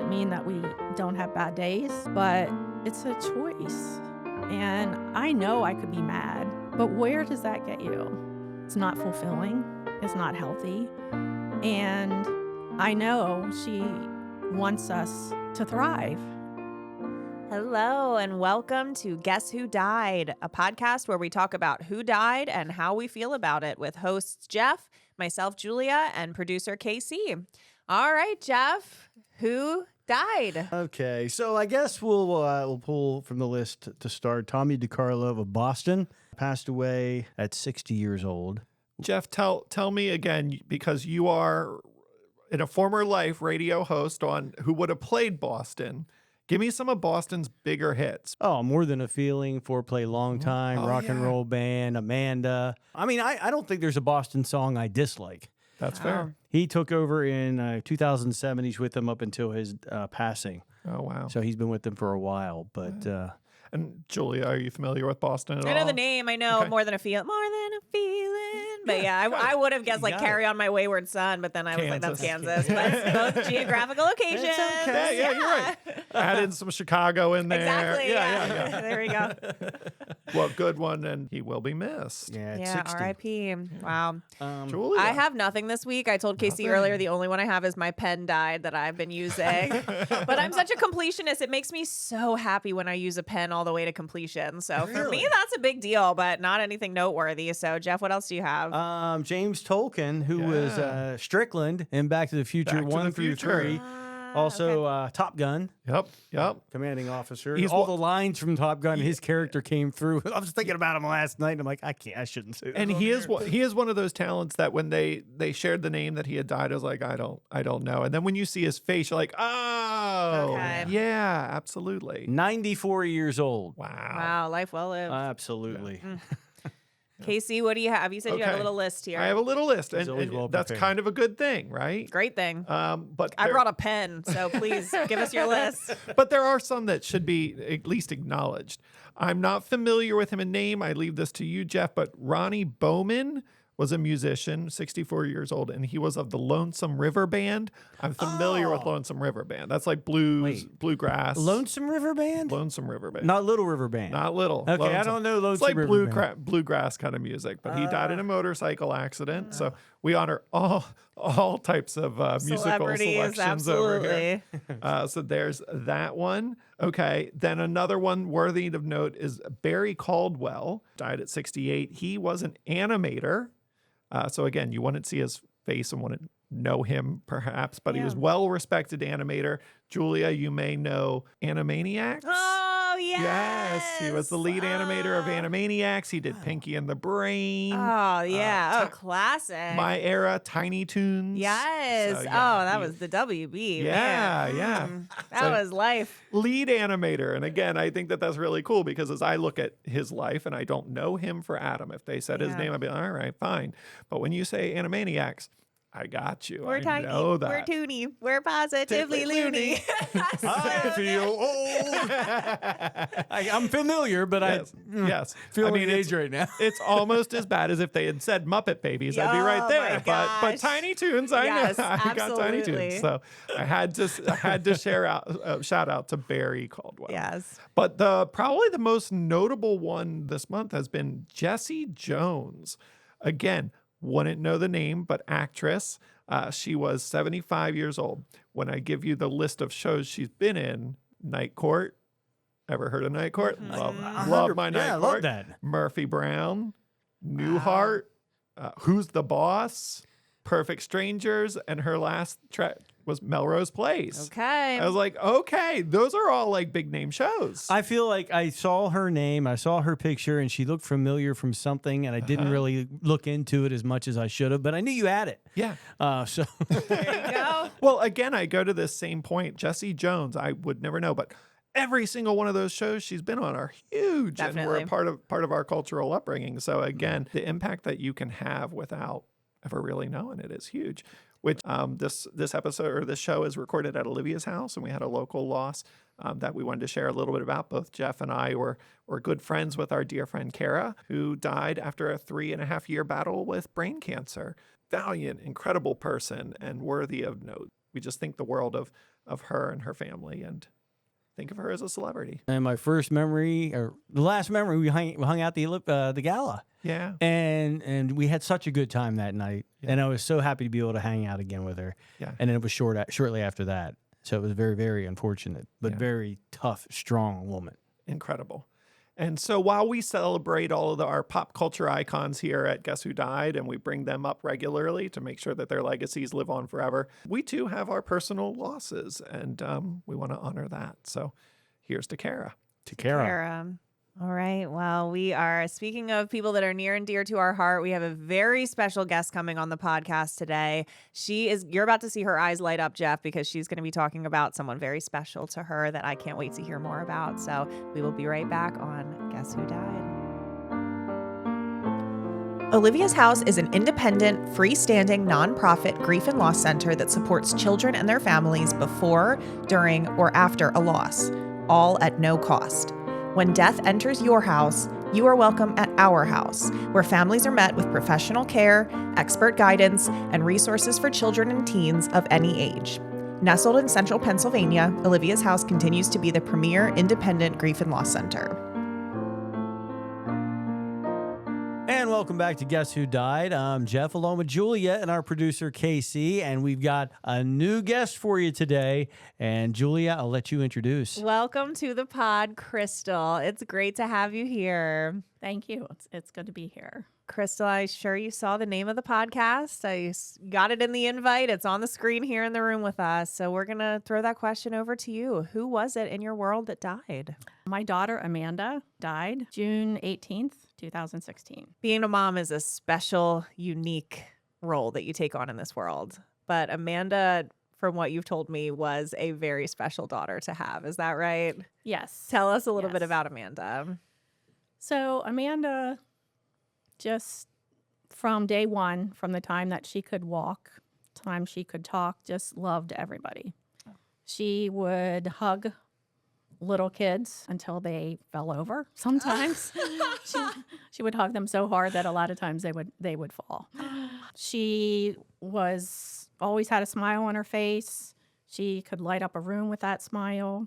doesn't mean that we don't have bad days, but it's a choice. And I know I could be mad, but where does that get you? It's not fulfilling. It's not healthy. And I know she wants us to thrive. Hello and welcome to Guess Who Died, a podcast where we talk about who died and how we feel about it with hosts Jeff, myself, Julia, and producer Casey. All right, Jeff, who died? Okay, so I guess we'll pull from the list to start. Tommy DeCarlo of Boston passed away at 60 years old. Jeff, tell me again, because you are in a former life radio host on Who Would Have Played Boston. Give me some of Boston's bigger hits. Oh, More Than a Feeling, Foreplay Long Time, Rock and Roll Band, Amanda. I mean, I don't think there's a Boston song I dislike. That's fair. He took over in 2007. He's with them up until his passing. Oh, wow. So he's been with them for a while. But And Julia, are you familiar with Boston at all? I know the name. I know Okay. More Than a Feeling. But yeah, I would have guessed like Carry On My Wayward Son, but then I was like, that's Kansas. But it's both geographical locations. It's okay. Yeah, you're right. Add in some Chicago in there. Exactly. Yeah. There we go. Well, good one, and he will be missed. yeah, it's Yeah, 60. R.I.P. Wow. Julia. I have nothing this week. I told Casey earlier the only one I have is my pen died that I've been using. But I'm such a completionist. It makes me so happy when I use a pen all the way to completion. So for me, that's a big deal, but not anything noteworthy. So Jeff, what else do you have? James Tolkien, who was Strickland in Back to the Future Back to 1 the through Future. 3. Also, Top Gun. Yep. Commanding officer. He's All the lines from Top Gun, his character came through. I was thinking about him last night, and I'm like, I shouldn't say that. And he is one of those talents that when they shared the name that he had died, I was like, I don't know. And then when you see his face, you're like, oh, Okay. yeah, absolutely. 94 years old. Wow, life well lived. Absolutely. Casey, what do you have? You said you had a Okay. little list here. I have a little list, He's and, always and well that's prepared. kind of a good thing, right? Great thing. But I there- brought a pen, so please give us your list. But there are some that should be at least acknowledged. I'm not familiar with him in name. I leave this to you, Jeff. But Ronnie Bowman was a musician, 64 years old, and he was of the Lonesome River Band. I'm familiar with Lonesome River Band. That's like bluegrass. Lonesome River Band? Lonesome River Band. Not Little River Band. Not little. Okay, I Lonesome. don't know Lonesome It's like River Band. bluegrass kind of music, but he died in a motorcycle accident. So we honor all types of musical Celebrities, selections over here. absolutely. So there's that one. Okay, then another one worthy of note is Barry Caldwell, died at 68. He was an animator. So again, you wouldn't see his face and wouldn't know him perhaps, but he was well-respected animator. Julia, you may know Animaniacs. Oh, yes. Yes, he was the lead animator of Animaniacs. He did Pinky and the Brain. Oh, yeah. Classic. My Era, Tiny Toons. Yes. So, yeah, that he- was the WB. Yeah, man. yeah. That So- was life. Lead animator. And again, I think that that's really cool because as I look at his life and I don't know him for Adam, if they said his name, I'd be like, all right, fine. But when you say Animaniacs, I got you. We're I tiny. know that. We're toony. We're positively loony. I feel old. I'm familiar, but Yes. feel I mean, the it's, age right now. it's almost as bad as if they had said Muppet Babies. I'd be right Oh, there. my But gosh. Tiny Toons, I Yes, know. I got Tiny absolutely. Toons. So I had to share out shout out to Barry Caldwell. Yes. But probably the most notable one this month has been Jessie Jones. Again, wouldn't know the name, but actress. She was 75 years old. When I give you the list of shows she's been in, Night Court. Ever heard of Night Court? Love my Night I Court. love that. Murphy Brown, Newhart, Who's the Boss, Perfect Strangers, and her last track was Melrose Place. Okay. I was like, okay, those are all like big name shows. I feel like I saw her name, I saw her picture, and she looked familiar from something, and I didn't really look into it as much as I should have, but I knew you had it. Yeah. So There you go. Well, again, I go to this same point. Jessie Jones, I would never know, but every single one of those shows she's been on are huge, Definitely. and we're part of our cultural upbringing. So again, the impact that you can have without ever really knowing it is huge. Which this episode or this show is recorded at Olivia's house, and we had a local loss that we wanted to share a little bit about. Both Jeff and I were good friends with our dear friend Kara, who died after a 3.5-year battle with brain cancer. Valiant, incredible person, and worthy of note. we just think the world of her and her family, and think of her as a celebrity. And my first memory, or the last memory, we hung out the gala. Yeah. And we had such a good time that night. Yeah. And I was so happy to be able to hang out again with her. Yeah. And it was shortly after that. So it was very, very unfortunate, but very tough, strong woman. Incredible. And so while we celebrate all of our pop culture icons here at Guess Who Died, and we bring them up regularly to make sure that their legacies live on forever, we too have our personal losses, and we want to honor that. So here's to Kara. To Kara. All right. Well, we are, speaking of people that are near and dear to our heart, we have a very special guest coming on the podcast today. You're about to see her eyes light up, Jeff, because she's going to be talking about someone very special to her that I can't wait to hear more about. So we will be right back on Guess Who Died. Olivia's House is an independent, freestanding, nonprofit grief and loss center that supports children and their families before, during, or after a loss, all at no cost. When death enters your house, you are welcome at our house, where families are met with professional care, expert guidance, and resources for children and teens of any age. Nestled in central Pennsylvania, Olivia's House continues to be the premier independent grief and loss center. And welcome back to Guess Who Died. I'm Jeff, along with Julia and our producer, Casey. And we've got a new guest for you today. And Julia, I'll let you introduce. Welcome to the pod, Crystal. It's great to have you here. Thank you. It's good to be here. Crystal, I'm sure you saw the name of the podcast. I got it in the invite. It's on the screen here in the room with us. So we're going to throw that question over to you. Who was it in your world that died? My daughter, Amanda, died June 18th, 2016. Being a mom is a special, unique role that you take on in this world. But Amanda, from what you've told me, was a very special daughter to have. Is that right? Yes. Tell us a little bit Yes. about Amanda. So Amanda, just from day one, from the time that she could walk, time she could talk, just loved everybody. She would hug little kids until they fell over. Sometimes she would hug them so hard that a lot of times they would fall. She always had a smile on her face. She could light up a room with that smile,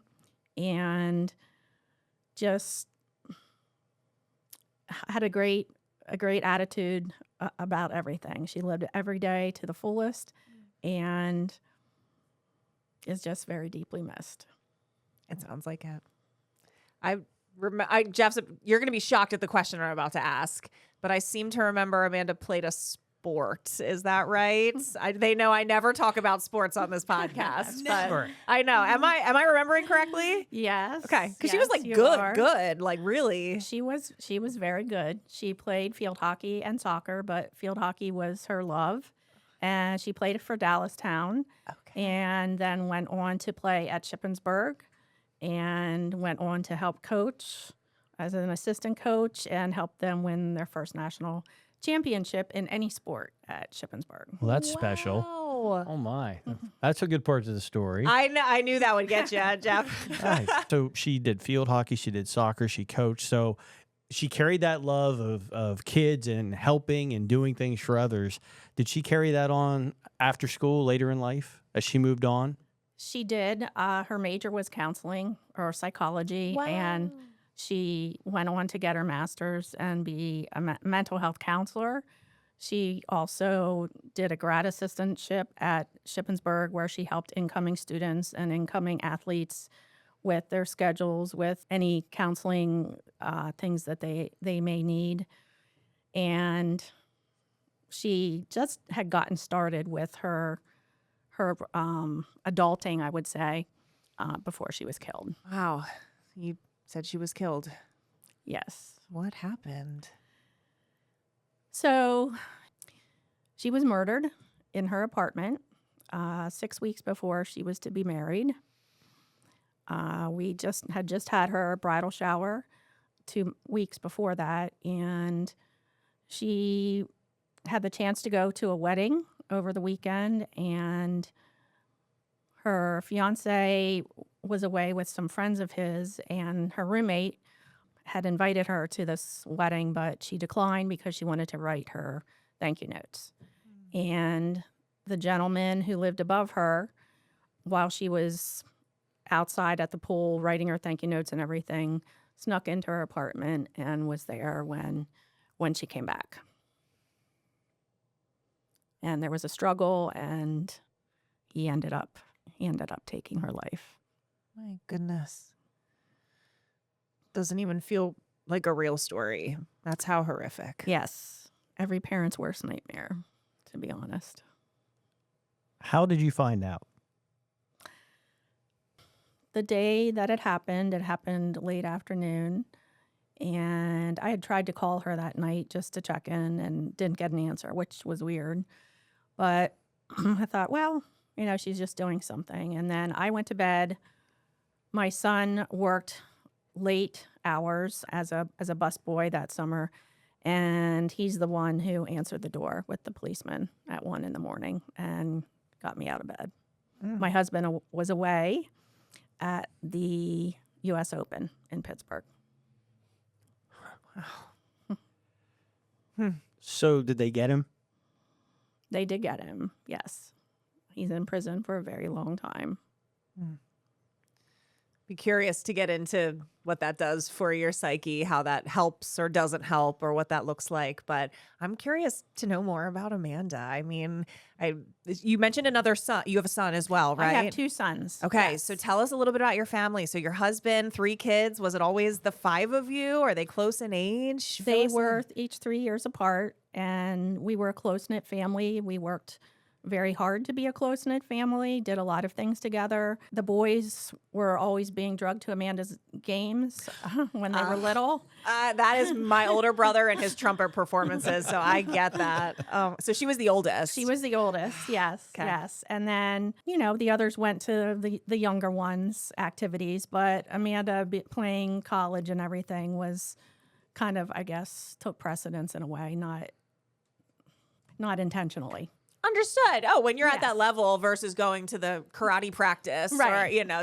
and just had a great attitude about everything. She lived every day to the fullest, and is just very deeply missed. It sounds like it. Jeff, you're going to be shocked at the question I'm about to ask, but I seem to remember Amanda played a sport. Is that right? They know I never talk about sports on this podcast. Never. But I know. Am I remembering correctly? Yes. Okay, because she was like you good, are. good, like really. She was very good. She played field hockey and soccer, but field hockey was her love. And she played for Dallastown, and then went on to play at Shippensburg, and went on to help coach as an assistant coach and help them win their first national championship in any sport at Shippensburg. Well, that's special. Oh, my. That's a good part of the story. I knew that would get you, Jeff. Right. So she did field hockey, she did soccer, she coached. So she carried that love of kids and helping and doing things for others. Did she carry that on after school, later in life, as she moved on? She did. Her major was counseling or psychology, and she went on to get her master's and be a mental health counselor. She also did a grad assistantship at Shippensburg, where she helped incoming students and incoming athletes with their schedules, with any counseling things that they may need. And she just had gotten started with her adulting, I would say, before she was killed. Wow. You said she was killed. Yes. What happened? So she was murdered in her apartment 6 weeks before she was to be married. We just had her bridal shower 2 weeks before that, and she had the chance to go to a wedding over the weekend, and her fiance was away with some friends of his, and her roommate had invited her to this wedding, but she declined because she wanted to write her thank you notes. And the gentleman who lived above her while she was outside at the pool writing her thank you notes and everything, snuck into her apartment and was there when she came back. And there was a struggle, and he ended up taking her life. My goodness. Doesn't even feel like a real story. That's how horrific. Yes. Every parent's worst nightmare, to be honest. How did you find out? The day that it happened late afternoon. And I had tried to call her that night just to check in and didn't get an answer, which was weird. But I thought, well, she's just doing something. And then I went to bed. My son worked late hours as a busboy that summer. And he's the one who answered the door with the policeman at 1 a.m. and got me out of bed. My husband was away at the U.S. Open in Pittsburgh. So did they get him? They did get him, yes. He's in prison for a very long time. Be curious to get into what that does for your psyche, how that helps or doesn't help, or what that looks like. But I'm curious to know more about Amanda. I mean, you mentioned another son. You have a son as well, right? I have 2 sons. Okay, yes. so tell us a little bit about your family. So your husband, 3 kids. Was it always the 5 of you? Are they close in age? They were each 3 years apart, and we were a close-knit family. We worked very hard to be a close-knit family, did a lot of things together. The boys were always being drugged to Amanda's games when they were little. That is my older brother and his trumpet performances, so I get that. So she was the oldest. She was the oldest, yes, Okay. yes. And then, the others went to the younger ones' activities, but Amanda playing college and everything was kind of, I guess, took precedence in a way, not intentionally. Understood. Oh, when you're at Yes. that level versus going to the karate practice Right. or,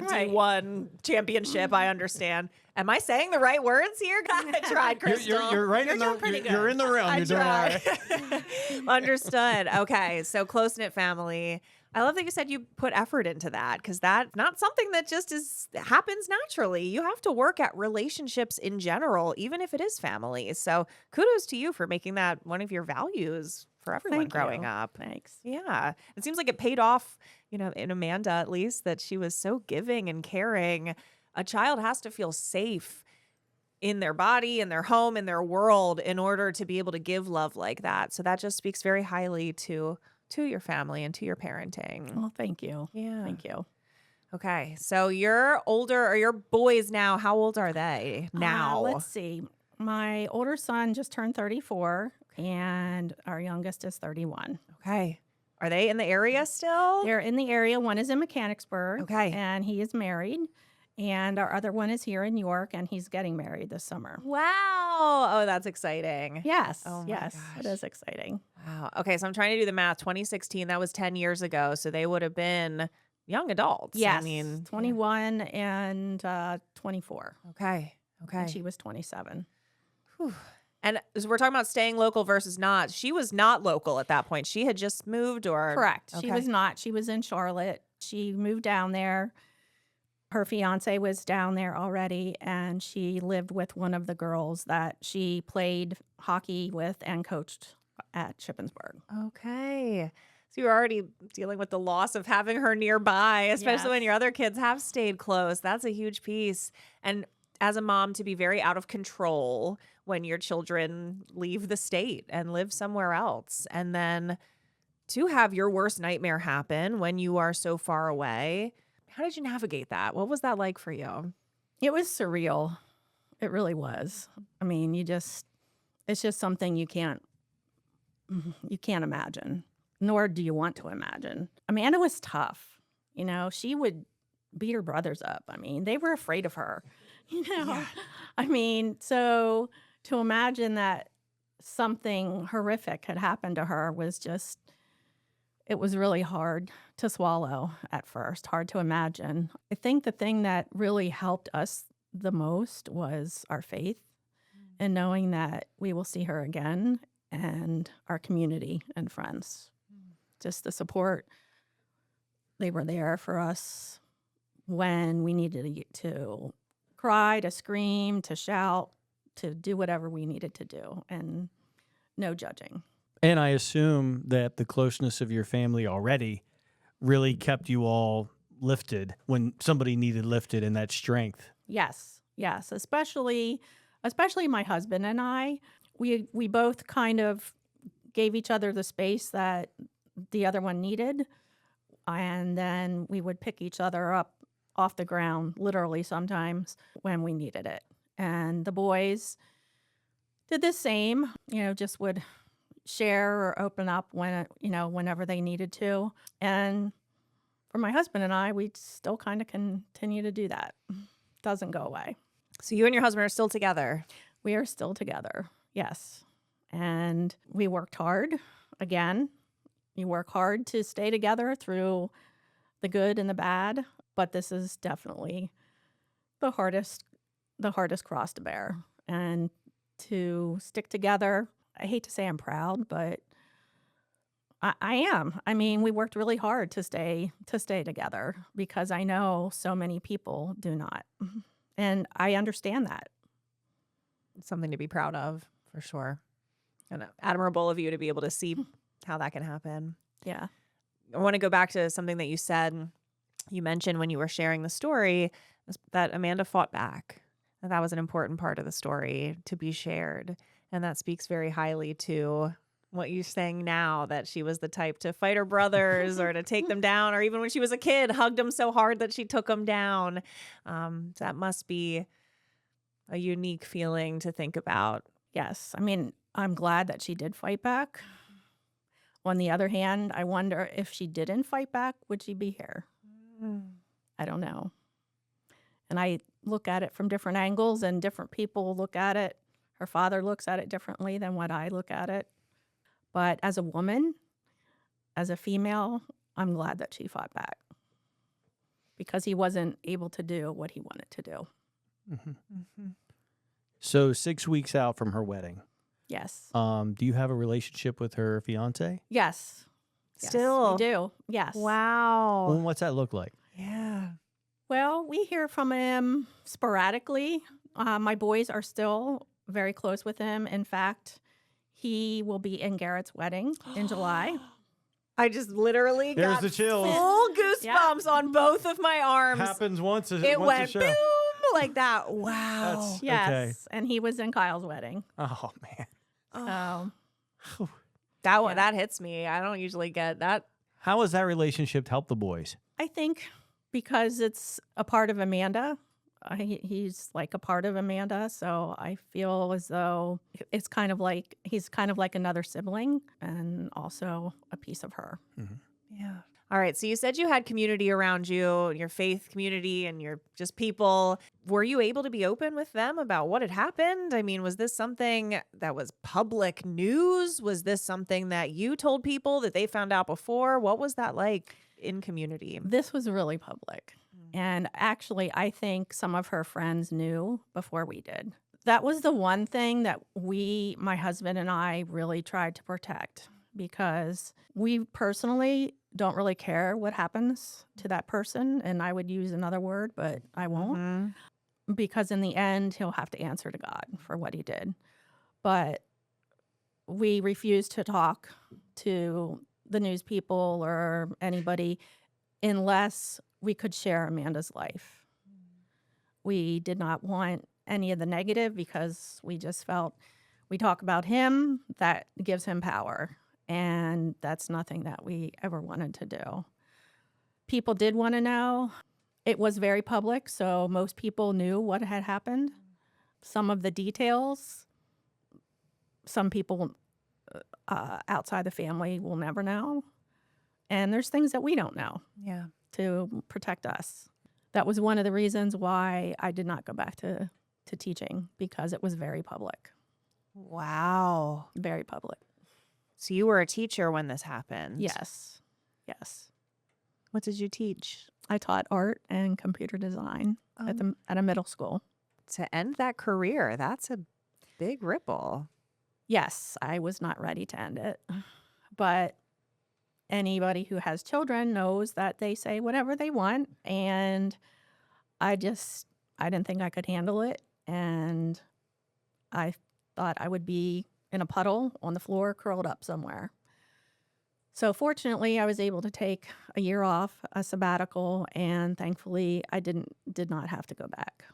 Right. D1 championship, I understand. Am I saying the right words here? I tried, Crystal. You're right in doing pretty the you're good. in the realm. You're doing all right. Understood. Okay, so close-knit family. I love that you said you put effort into that, because that's not something that just happens naturally. You have to work at relationships in general, even if it is family. So kudos to you for making that one of your values for everyone Thank growing you. up. Thanks. Yeah. It seems like it paid off, in Amanda at least, that she was so giving and caring. A child has to feel safe in their body, in their home, in their world in order to be able to give love like that. So that just speaks very highly to your family and to your parenting. Well, thank you. Yeah. Thank you. Okay. So you're older, or your boys now, how old are they now? Let's see. My older son just turned 34, and our youngest is 31. Okay. Are they in the area still? They're in the area. One is in Mechanicsburg, Okay. and he is married. And our other one is here in York, and he's getting married this summer. Wow. Oh, that's exciting. Yes, Oh my yes, gosh. it is exciting. Wow. Okay, so I'm trying to do the math. 2016, that was 10 years ago. So they would have been young adults. Yes, I mean, 21 and 24. Okay. Okay. And she was 27. Whew. And so we're talking about staying local versus not. She was not local at that point. She had just moved, or Correct. She Okay. was not. She was in Charlotte. She moved down there. Her fiance was down there already, and she lived with one of the girls that she played hockey with and coached at Shippensburg. Okay. So you're already dealing with the loss of having her nearby, especially when Yes. your other kids have stayed close. That's a huge piece. And as a mom, to be very out of control when your children leave the state and live somewhere else. And then to have your worst nightmare happen when you are so far away. How did you navigate that? What was that like for you? It was surreal. It really was. I mean, it's just something you can't imagine, nor do you want to imagine. Amanda was tough. She would beat her brothers up. I mean, they were afraid of her, Yeah. I mean, so to imagine that something horrific had happened to her it was really hard to swallow at first, hard to imagine. I think the thing that really helped us the most was our faith and knowing that we will see her again, and our community and friends. Just the support They were there for us when we needed to cry, to scream, to shout, to do whatever we needed to do, and no judging. And I assume that the closeness of your family already really kept you all lifted when somebody needed lifted, and that strength. Yes, yes, especially my husband and I. We both kind of gave each other the space that the other one needed, and then we would pick each other up off the ground, literally sometimes when we needed it. And the boys did the same, just would share or open up whenever they needed to. And for my husband and I, we still kind of continue to do that. Doesn't go away. So you and your husband are still together. We are still together, yes. And we worked hard. Again, you work hard to stay together through the good and the bad, but this is definitely the hardest cross to bear. And to stick together, I hate to say I'm proud, but I am. I mean, we worked really hard to stay together because I know so many people do not. And I understand that. It's something to be proud of, for sure. And admirable of you to be able to see how that can happen. Yeah. I want to go back to something that you said. You mentioned when you were sharing the story that Amanda fought back. That was an important part of the story to be shared. And that speaks very highly to what you're saying now, that she was the type to fight her brothers or to take them down, or even when she was a kid, hugged them so hard that she took them down. That must be a unique feeling to think about. Yes. I mean, I'm glad that she did fight back. On the other hand, I wonder if she didn't fight back, would she be here? I don't know. And I look at it from different angles, and different people look at it. Her father looks at it differently than what I look at it. But as a woman, as a female, I'm glad that she fought back because he wasn't able to do what he wanted to do. Mm-hmm. Mm-hmm. So 6 weeks out from her wedding. Yes. Do you have a relationship with her fiance? Yes. Still? Yes, we do. Yes. Wow. Well, what's that look like? Yeah. Well, we hear from him sporadically. My boys are still very close with him. In fact, he will be in Garrett's wedding in July. I just literally There's got the chills. full goosebumps on both of my arms. Happens once. It once went a show. boom like that. Wow. That's Yes. okay. And he was in Kyle's wedding. Oh man. So That one, Yeah. that hits me. I don't usually get that. How has that relationship helped the boys? I think because it's a part of Amanda, he's like a part of Amanda. So I feel as though it's kind of like he's kind of like another sibling and also a piece of her. Mm-hmm. Yeah. All right. So you said you had community around you, your faith community, and your just people. Were you able to be open with them about what had happened? I mean, was this something that was public news? Was this something that you told people that they found out before? What was that like in community? This was really public. And actually, I think some of her friends knew before we did. That was the one thing that my husband and I, really tried to protect because we personally don't really care what happens to that person. And I would use another word, but I won't. Mm-hmm. Because in the end, he'll have to answer to God for what he did. But we refused to talk to the news people or anybody unless we could share Amanda's life. We did not want any of the negative because we just felt we talk about him, that gives him power. And that's nothing that we ever wanted to do. People did want to know. It was very public, so most people knew what had happened. Some of the details, some people outside the family will never know. And there's things that we don't know. Yeah. To protect us. That was one of the reasons why I did not go back to teaching, because it was very public. Wow. Very public. So you were a teacher when this happened? Yes. Yes. What did you teach? I taught art and computer design at a middle school. To end that career, that's a big ripple. Yes, I was not ready to end it. But anybody who has children knows that they say whatever they want. And I didn't think I could handle it. And I thought I would be in a puddle on the floor, curled up somewhere. So fortunately, I was able to take a year off, a sabbatical, and thankfully I did not have to go back.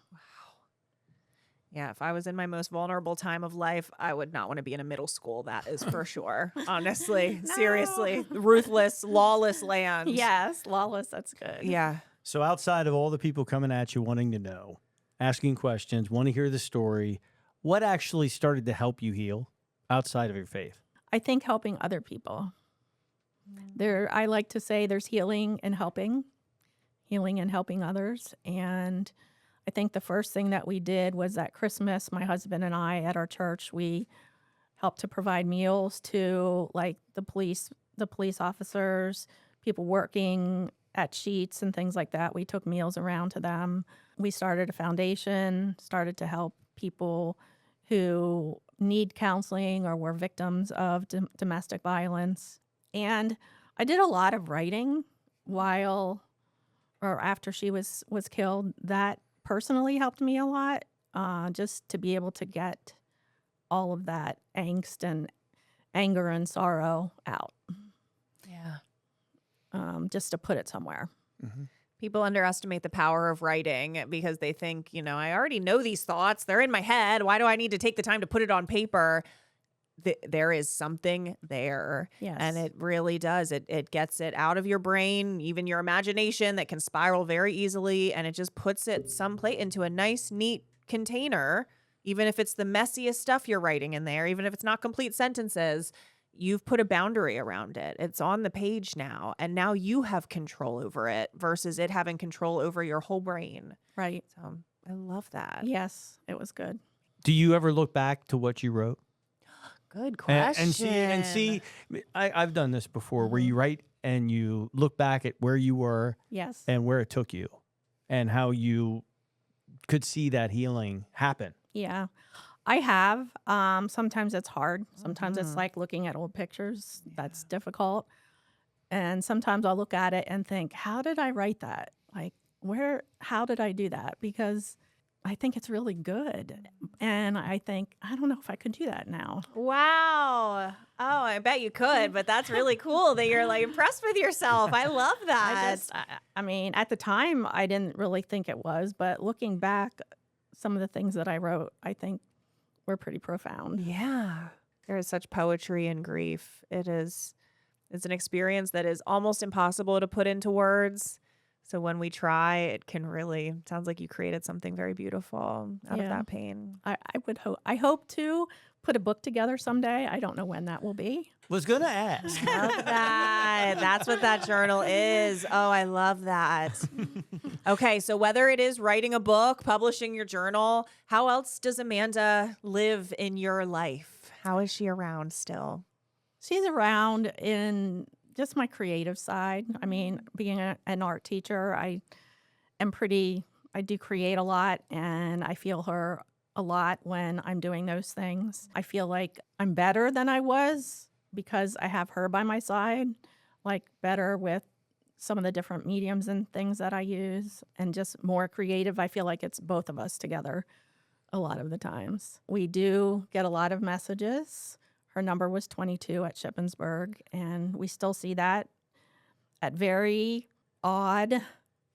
Yeah, if I was in my most vulnerable time of life, I would not want to be in a middle school. That is for sure. Honestly, seriously, ruthless, lawless land. Yes, lawless, that's good. Yeah. So outside of all the people coming at you wanting to know, asking questions, want to hear the story, what actually started to help you heal outside of your faith? I think helping other people. I like to say there's healing and helping others. And I think the first thing that we did was that Christmas, my husband and I at our church, we helped to provide meals to like the police officers, people working at sheets and things like that. We took meals around to them. We started a foundation, started to help people who need counseling or were victims of domestic violence. And I did a lot of writing after she was killed. That personally helped me a lot, just to be able to get all of that angst and anger and sorrow out. Yeah. Just to put it somewhere. Mm-hmm. People underestimate the power of writing because they think, I already know these thoughts. They're in my head. Why do I need to take the time to put it on paper? There is something there. Yes. And it really does. It gets it out of your brain, even your imagination that can spiral very easily. And it just puts it someplace into a nice, neat container. Even if it's the messiest stuff you're writing in there, even if it's not complete sentences, you've put a boundary around it. It's on the page now. And now you have control over it versus it having control over your whole brain. Right. So I love that. Yes, it was good. Do you ever look back to what you wrote? Good question. And see, I've done this before where you write and you look back at where you were Yes. and where it took you and how you could see that healing happen. Yeah, I have. Sometimes it's hard. Sometimes it's like looking at old pictures. That's difficult. And sometimes I'll look at it and think, how did I write that? Like, how did I do that? Because I think it's really good. And I think, I don't know if I could do that now. Wow. Oh, I bet you could, but that's really cool that you're like impressed with yourself. I love that. I mean, at the time, I didn't really think it was, but looking back, some of the things that I wrote, I think were pretty profound. Yeah. There is such poetry in grief. It's an experience that is almost impossible to put into words. So when we try, it can really, sounds like you created something very beautiful out of that pain. I hope to put a book together someday. I don't know when that will be. Was going to ask. Love that. That's what that journal is. Oh, I love that. Okay, so whether it is writing a book, publishing your journal, how else does Amanda live in your life? How is she around still? She's around in just my creative side. I mean, being an art teacher, I do create a lot, and I feel her a lot when I'm doing those things. I feel like I'm better than I was because I have her by my side, like better with some of the different mediums and things that I use, and just more creative. I feel like it's both of us together a lot of the times. We do get a lot of messages. Her number was 22 at Shippensburg, and we still see that at very odd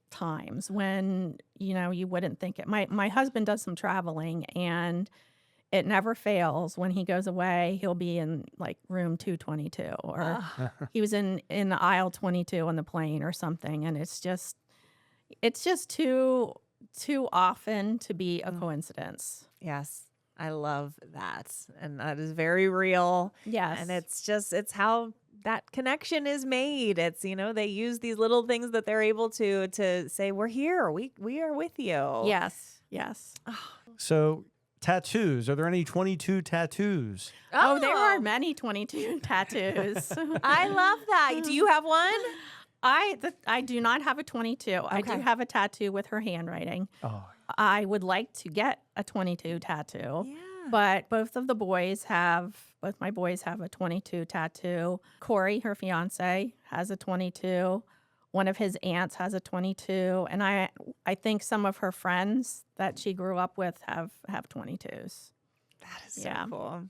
times when, you wouldn't think it. My husband does some traveling, and it never fails. When he goes away, he'll be in like room 222, or he was in aisle 22 on the plane or something, and it's just too often to be a coincidence. Yes. I love that. And that is very real. Yes. And it's how that connection is made. It's, they use these little things that they're able to say, we're here. We are with you. Yes. Yes. So tattoos, are there any 22 tattoos? Oh, there are many 22 tattoos. I love that. Do you have one? I do not have a 22. Okay. I do have a tattoo with her handwriting. Oh, I would like to get a 22 tattoo. But both my boys have a 22 tattoo. Corey, her fiance, has a 22. One of his aunts has a 22. And I think some of her friends that she grew up with have 22s. That is so cool.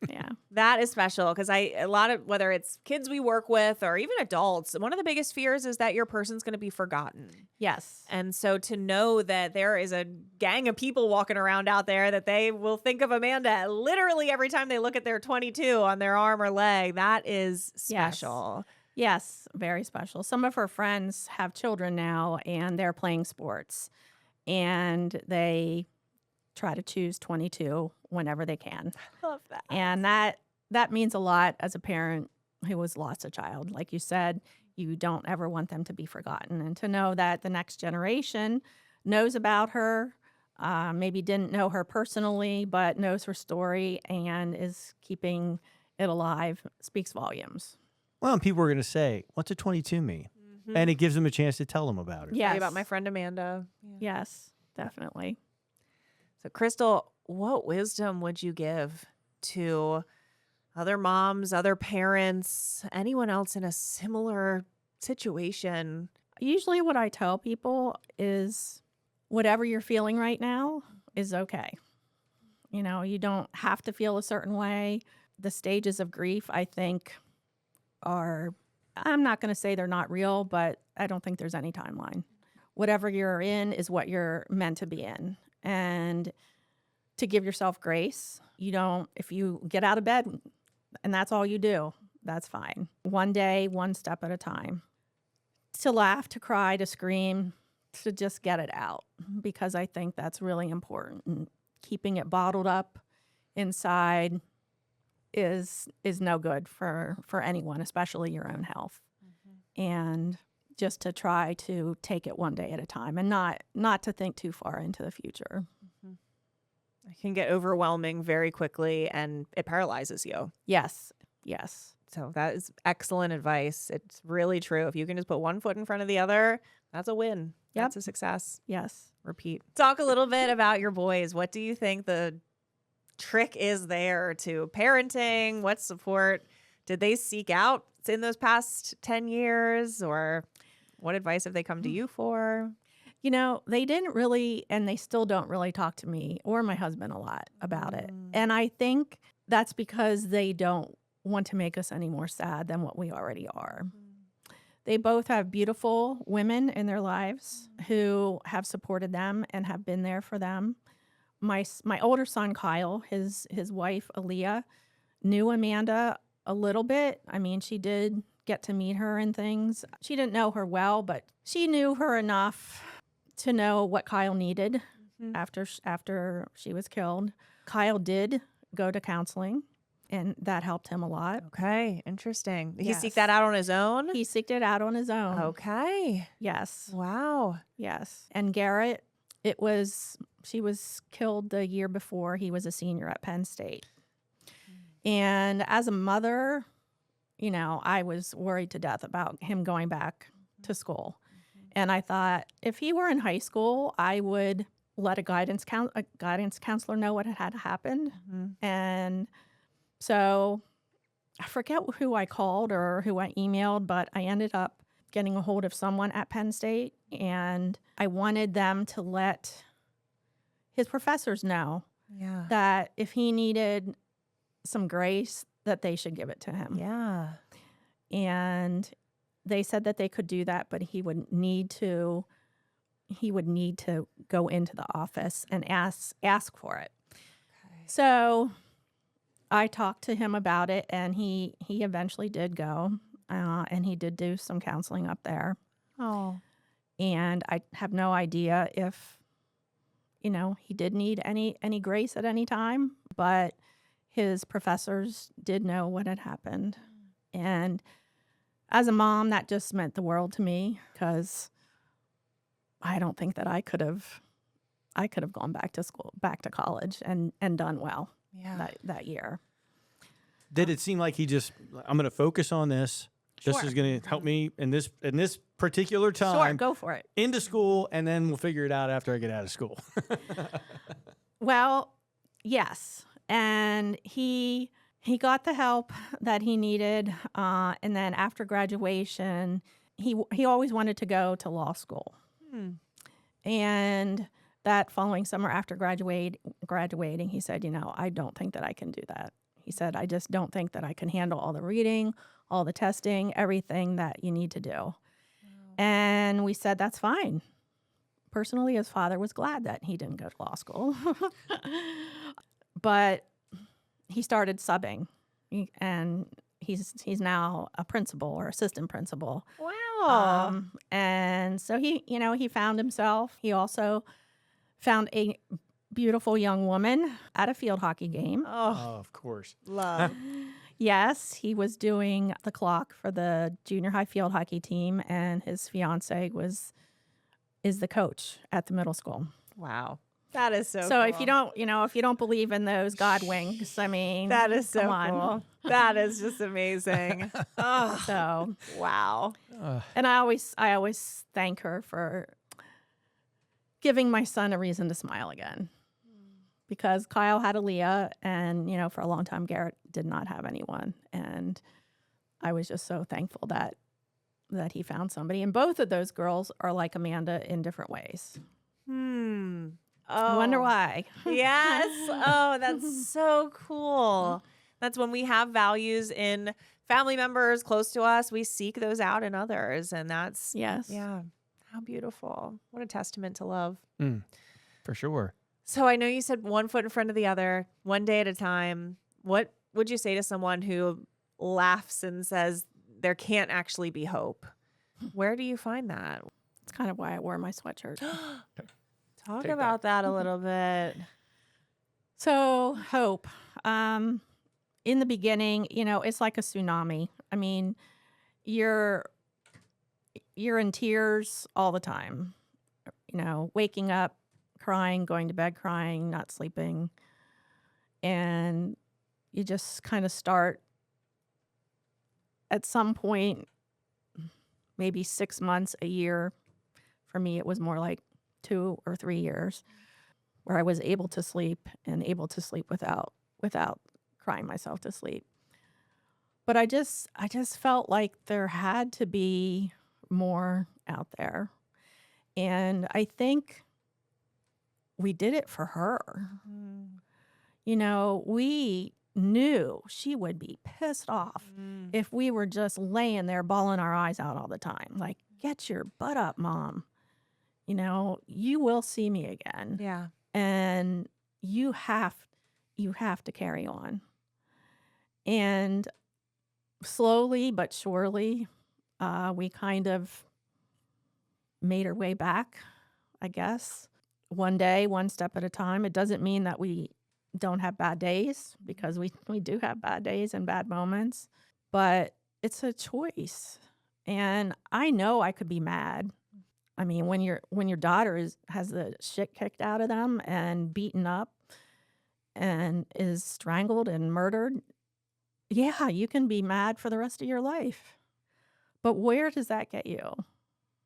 Yeah. That is special because a lot of, whether it's kids we work with or even adults, one of the biggest fears is that your person's going to be forgotten. Yes. And so to know that there is a gang of people walking around out there that they will think of Amanda literally every time they look at their 22 on their arm or leg, that is special. Yes, very special. Some of her friends have children now and they're playing sports and they try to choose 22 whenever they can. I love that. And that means a lot as a parent who has lost a child. Like you said, you don't ever want them to be forgotten. And to know that the next generation knows about her, maybe didn't know her personally, but knows her story and is keeping it alive speaks volumes. Well, and people are going to say, what's a 22 mean? Mm-hmm. And it gives them a chance to tell them about it. Yes. Tell you about my friend Amanda. Yeah. Yes, definitely. So, Crystal, what wisdom would you give to other moms, other parents, anyone else in a similar situation? Usually what I tell people is whatever you're feeling right now is okay. You know, you don't have to feel a certain way. The stages of grief, I think, I'm not going to say they're not real, but I don't think there's any timeline. Whatever you're in is what you're meant to be in. And to give yourself grace, if you get out of bed and that's all you do, that's fine. One day, one step at a time. To laugh, to cry, to scream, to just get it out, because I think that's really important. And keeping it bottled up inside is no good for anyone, especially your own health. Mm-hmm. And just to try to take it one day at a time and not to think too far into the future. Mm-hmm. It can get overwhelming very quickly and it paralyzes you. Yes. So that is excellent advice. It's really true. If you can just put one foot in front of the other, that's a win. Yep. That's a success. Yes. Repeat. Talk a little bit about your boys. What do you think the trick is there to parenting? What support did they seek out in those past 10 years? Or what advice have they come to you for? You know, they didn't really, and they still don't really talk to me or my husband a lot about it. And I think that's because they don't want to make us any more sad than what we already are. They both have beautiful women in their lives who have supported them and have been there for them. My older son, Kyle, his wife, Olivia, knew Amanda a little bit. I mean, she did get to meet her and things. She didn't know her well, but she knew her enough to know what Kyle needed after she was killed. Kyle did go to counseling, and that helped him a lot. Okay, interesting. Did he Yes. seek that out on his own? He seeked it out on his own. Okay. Yes. Wow. Yes. And Garrett, she was killed the year before. He was a senior at Penn State. And as a mother, you know, I was worried to death about him going back to school. And I thought if he were in high school, I would let a guidance counselor know what had happened. And so I forget who I called or who I emailed, but I ended up getting a hold of someone at Penn State, and I wanted them to let his professors know that if he needed some grace, that they should give it to him. Yeah. And they said that they could do that, but he would need to go into the office and ask for it. Okay. So I talked to him about it, and he eventually did go, and he did do some counseling up there. Oh. And I have no idea if, you know, he did need any grace at any time, but his professors did know what had happened. And as a mom, that just meant the world to me, because I don't think that I could have gone back to school, back to college and done well that year. Did it seem like he just, I'm going to focus on this. This Sure. is going to help me in this particular time. Sure, go for it. Into school, and then we'll figure it out after I get out of school. Well, yes. And he got the help that he needed. And then after graduation, he always wanted to go to law school. And that following summer after graduating, he said, I don't think that I can do that. He said, I just don't think that I can handle all the reading, all the testing, everything that you need to do. Wow. And we said, that's fine. Personally, his father was glad that he didn't go to law school. But he started subbing, and he's now a principal or assistant principal. Wow. And so he found himself. He also found a beautiful young woman at a field hockey game. Oh, of course. love. Yes, he was doing the clock for the junior high field hockey team, and his fiance is the coach at the middle school. Wow. That is so So cool. if you don't believe in those God winks, I mean, That is so come on. cool. That is just amazing. Oh, So, wow. and I always thank her for giving my son a reason to smile again. Because Kyle had Aaliyah, and for a long time Garrett did not have anyone, and I was just so thankful that he found somebody. And both of those girls are like Amanda in different ways. Oh. I wonder why. Yes. Oh, that's so cool. That's when we have values in family members close to us, we seek those out in others, and that's Yes. yeah. How beautiful. What a testament to love. For sure. So I know you said one foot in front of the other, one day at a time. What would you say to someone who laughs and says there can't actually be hope? Where do you find that? It's kind of why I wore my sweatshirt. Talk Take about that a little bit. So hope. In the beginning, it's like a tsunami. I mean, you're in tears all the time. Waking up, crying, going to bed crying, not sleeping. And you just kind of start at some point, maybe 6 months, a year. For me, it was more like 2 or 3 years where I was able to sleep and able to sleep without crying myself to sleep. But I just felt like there had to be more out there. And I think we did it for her. We knew she would be pissed off if we were just laying there bawling our eyes out all the time. Like, get your butt up, Mom. You will see me again. Yeah. And you have to carry on. And slowly but surely, we kind of made our way back, I guess. One day, one step at a time. It doesn't mean that we don't have bad days, because we do have bad days and bad moments, but it's a choice. And I know I could be mad. I mean, when your daughter has the shit kicked out of them and beaten up and is strangled and murdered, yeah, you can be mad for the rest of your life. But where does that get you?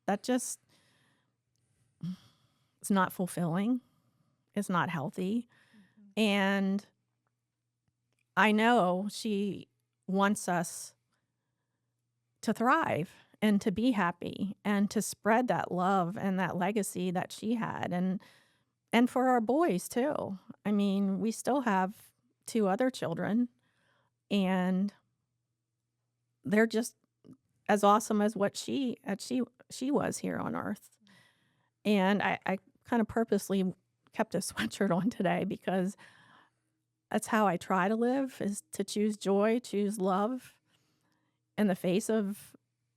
That just, it's not fulfilling. It's not healthy. And I know she wants us to thrive and to be happy and to spread that love and that legacy that she had, and for our boys too. I mean, we still have 2 other children, and they're just as awesome as what she was here on earth. And I kind of purposely kept a sweatshirt on today because that's how I try to live, is to choose joy, choose love in the face of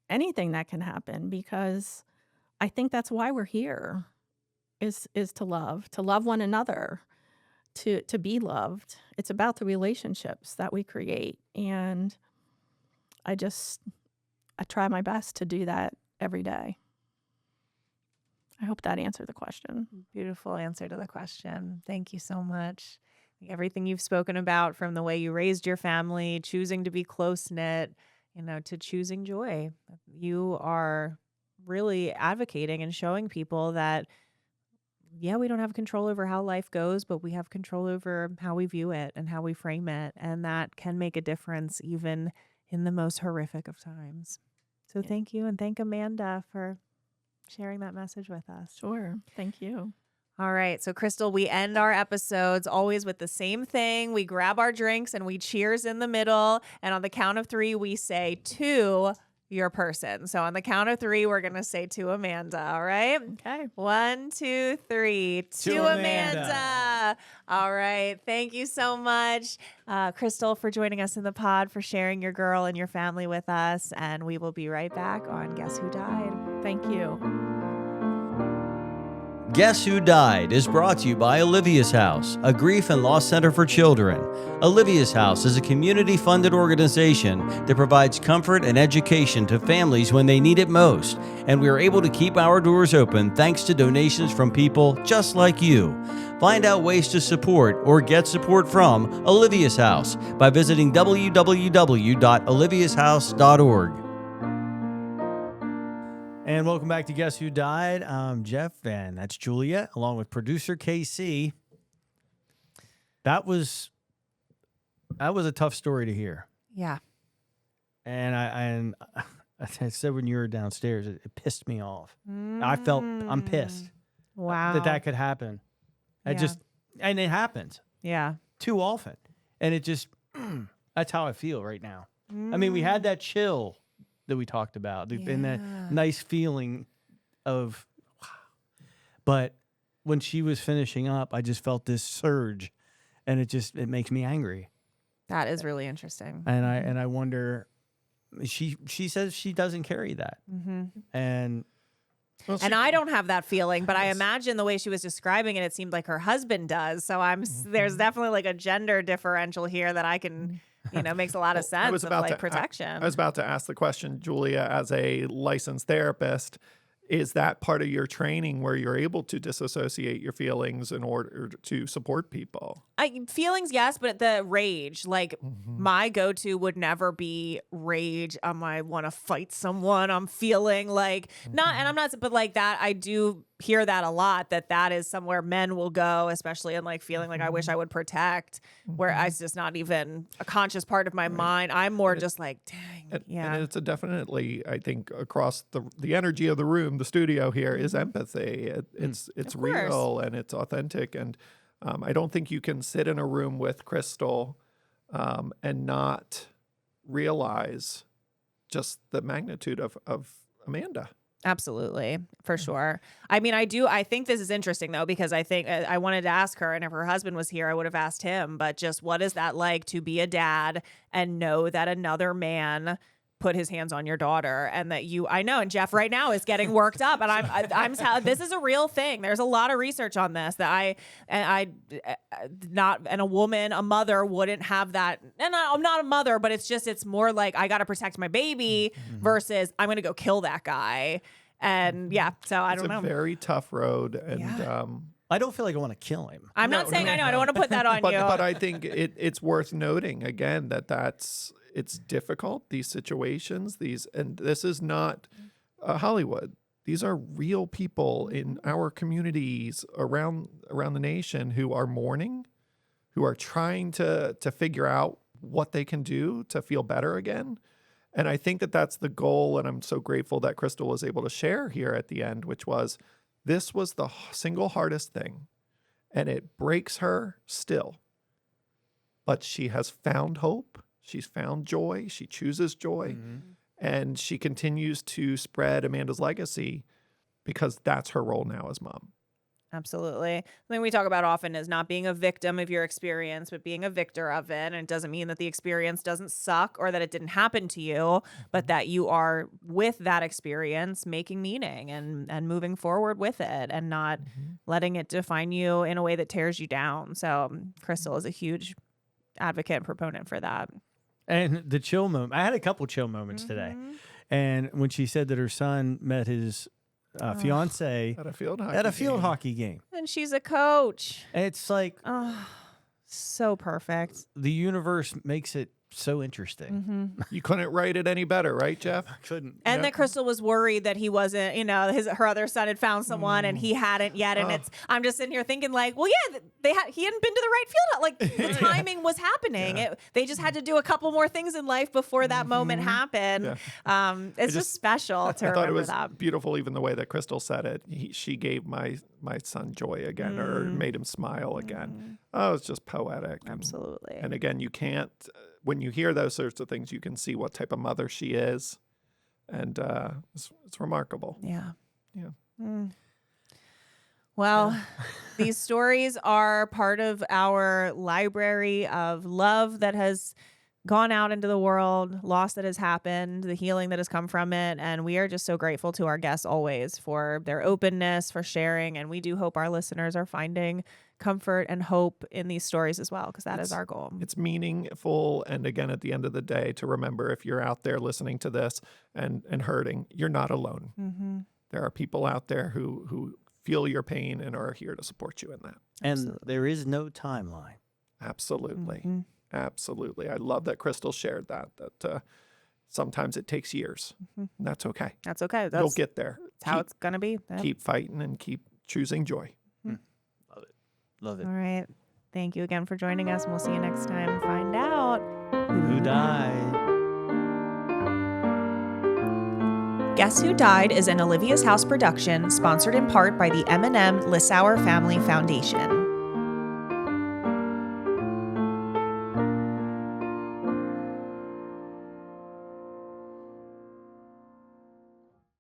anything that can happen, because I think that's why we're here, is to love one another, to be loved. It's about the relationships that we create. And I try my best to do that every day. I hope that answered the question. Beautiful answer to the question. Thank you so much. Everything you've spoken about, from the way you raised your family, choosing to be close-knit, to choosing joy. You are really advocating and showing people that yeah, we don't have control over how life goes, but we have control over how we view it and how we frame it. And that can make a difference even in the most horrific of times. So thank you. And thank Amanda for sharing that message with us. Sure. Thank you. All right. So, Crystal, we end our episodes always with the same thing. We grab our drinks and we cheers in the middle. And on the count of 3, we say to your person. So, on the count of 3, we're going to say to Amanda. All right. Okay. 1, 2, 3. To Amanda. Amanda. All right. Thank you so much, Crystal, for joining us in the pod, for sharing your girl and your family with us. And we will be right back on Guess Who Died. Thank you. Guess Who Died is brought to you by Olivia's House, a grief and loss center for children. Olivia's House is a community-funded organization that provides comfort and education to families when they need it most, and we are able to keep our doors open thanks to donations from people just like you. Find out ways to support or get support from Olivia's House by visiting www.oliviashouse.org. And welcome back to Guess Who Died. I'm Jeff, and that's Julia, along with producer KC. That was a tough story to hear. Yeah. And I said when you were downstairs, it pissed me off. I'm pissed. Wow. That could happen. Yeah. And it happens Yeah. too often. And it just, that's how I feel right now. I mean, we had that chill that we talked about and that nice feeling of, wow. But when she was finishing up, I just felt this surge, and it makes me angry. That is really interesting. And I wonder, she says she doesn't carry that. Mm-hmm. And And I don't have that feeling, but I imagine the way she was describing it, it seemed like her husband does. So there's definitely like a gender differential here that I can, makes a lot of sense of like protection. I was about to ask the question, Julia, as a licensed therapist, is that part of your training where you're able to disassociate your feelings in order to support people? Feelings, yes, but the rage, like my go-to would never be rage. I want to fight someone. I'm feeling like but like that. I do hear that a lot, that is somewhere men will go, especially in like feeling like I wish I would protect, where it's just not even a conscious part of my mind. I'm more just like, dang, And it's definitely, I think, across the energy of the room, the studio here is empathy. It's real and it's authentic. And I don't think you can sit in a room with Crystal and not realize just the magnitude of Amanda. Absolutely, for sure. I mean, I think this is interesting, though, because I think I wanted to ask her, and if her husband was here, I would have asked him. But just what is that like to be a dad and know that another man put his hands on your daughter, and that I know, and Jeff right now is getting worked up, and I'm this is a real thing. There's a lot of research on this that a woman, a mother wouldn't have that. And I'm not a mother, but it's more like I got to protect my baby versus I'm going to go kill that guy. And so I don't know. It's a very tough road. And, I don't feel like I want to kill him. I'm not saying I know. I don't want to put that on you. But I think it's worth noting again it's difficult, these situations, and this is not Hollywood. These are real people in our communities around the nation who are mourning, who are trying to figure out what they can do to feel better again. And I think that's the goal, and I'm so grateful that Crystal was able to share here at the end, which was this was the single hardest thing, and it breaks her still. But she has found hope. She's found joy. She chooses joy. And she continues to spread Amanda's legacy because that's her role now as mom. Absolutely. The thing we talk about often is not being a victim of your experience, but being a victor of it. And it doesn't mean that the experience doesn't suck or that it didn't happen to you, but that you are with that experience making meaning and moving forward with it and not letting it define you in a way that tears you down. So Crystal is a huge advocate and proponent for that. And the chill moment, I had a couple chill moments today. And when she said that her son met his fiance At a field hockey game. And she's a coach. It's like, Oh, so perfect. the universe makes it so interesting. You couldn't write it any better, right, Jeff? I couldn't. And that Crystal was worried that he wasn't, her other son had found someone and he hadn't yet. And I'm just sitting here thinking like, well, yeah, he hadn't been to the right field. Like the timing was happening. They just had to do a couple more things in life before that moment happened. Yeah. It's just special to I thought it remember was that. beautiful, even the way that Crystal said it. She gave my son joy again, or made him smile again. Oh, it's just poetic. Absolutely. And again, you can't, when you hear those sorts of things, you can see what type of mother she is. And it's remarkable. Yeah. Yeah. Well, these stories are part of our library of love that has gone out into the world, loss that has happened, the healing that has come from it. And we are just so grateful to our guests always for their openness, for sharing. And we do hope our listeners are finding comfort and hope in these stories as well, because that is our goal. It's meaningful. And again, at the end of the day, to remember, if you're out there listening to this and hurting, you're not alone. Mm-hmm. There are people out there who feel your pain and are here to support you in that. And there is no timeline. Absolutely. Mm-hmm. Absolutely. I love that Crystal shared that sometimes it takes years. And that's okay. That's okay. You'll get there. That's how it's going to be. Yep. Keep fighting and keep choosing joy. Love it. Love it. All right. Thank you again for joining us, and we'll see you next time and find out Who died? Guess Who Died is an Olivia's House production, sponsored in part by the M&M Lissauer Family Foundation.